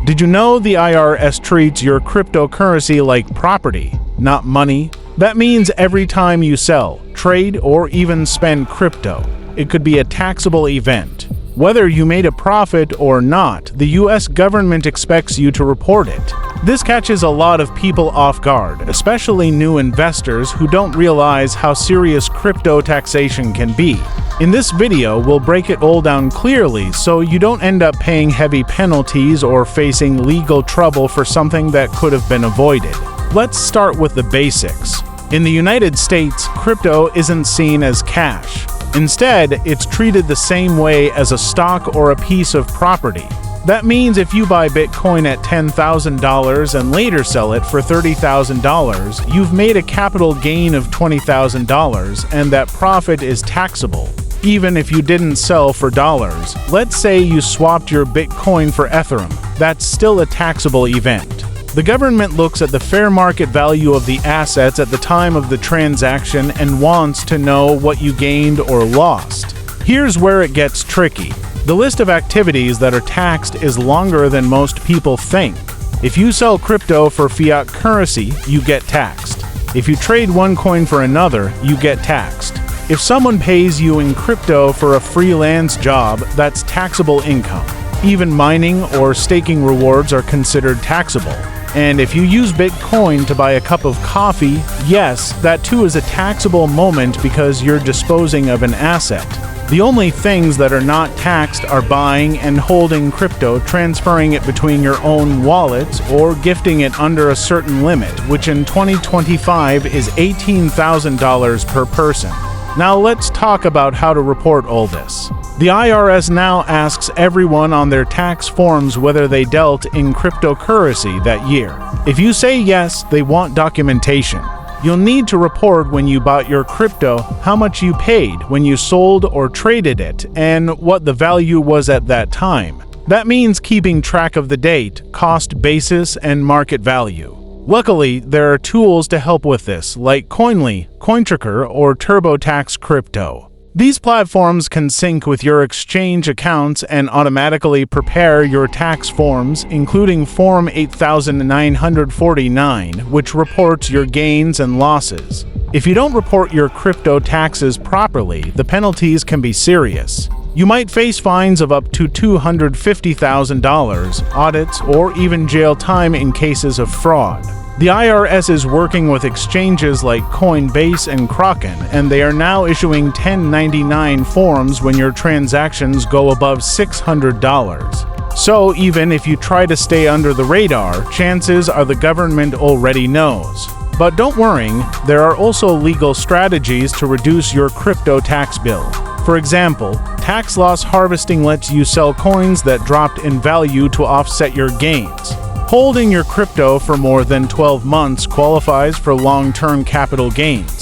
Did you know the IRS treats your cryptocurrency like property, not money? That means every time you sell, trade, or even spend crypto, it could be a taxable event. Whether you made a profit or not, the US government expects you to report it. This catches a lot of people off guard, especially new investors who don't realize how serious crypto taxation can be. In this video, we'll break it all down clearly so you don't end up paying heavy penalties or facing legal trouble for something that could have been avoided. Let's start with the basics. In the United States, crypto isn't seen as cash. Instead, it's treated the same way as a stock or a piece of property. That means if you buy Bitcoin at $10,000 and later sell it for $30,000, you've made a capital gain of $20,000, and that profit is taxable. Even if you didn't sell for dollars, let's say you swapped your Bitcoin for Ethereum, that's still a taxable event. The government looks at the fair market value of the assets at the time of the transaction and wants to know what you gained or lost. Here's where it gets tricky. The list of activities that are taxed is longer than most people think. If you sell crypto for fiat currency, you get taxed. If you trade one coin for another, you get taxed. If someone pays you in crypto for a freelance job, that's taxable income. Even mining or staking rewards are considered taxable. And if you use Bitcoin to buy a cup of coffee, yes, that too is a taxable moment because you're disposing of an asset. The only things that are not taxed are buying and holding crypto, transferring it between your own wallets, or gifting it under a certain limit, which in 2025 is $18,000 per person. Now let's talk about how to report all this. The IRS now asks everyone on their tax forms whether they dealt in cryptocurrency that year. If you say yes, they want documentation. You'll need to report when you bought your crypto, how much you paid when you sold or traded it, and what the value was at that time. That means keeping track of the date, cost basis, and market value. Luckily, there are tools to help with this, like Coinly, Cointracker, or TurboTax Crypto. These platforms can sync with your exchange accounts and automatically prepare your tax forms, including Form 8949, which reports your gains and losses. If you don't report your crypto taxes properly, the penalties can be serious. You might face fines of up to $250,000, audits, or even jail time in cases of fraud. The IRS is working with exchanges like Coinbase and Kraken, and they are now issuing 1099 forms when your transactions go above $600. So even if you try to stay under the radar, chances are the government already knows. But don't worry, there are also legal strategies to reduce your crypto tax bill. For example, tax loss harvesting lets you sell coins that dropped in value to offset your gains. Holding your crypto for more than 12 months qualifies for long-term capital gains.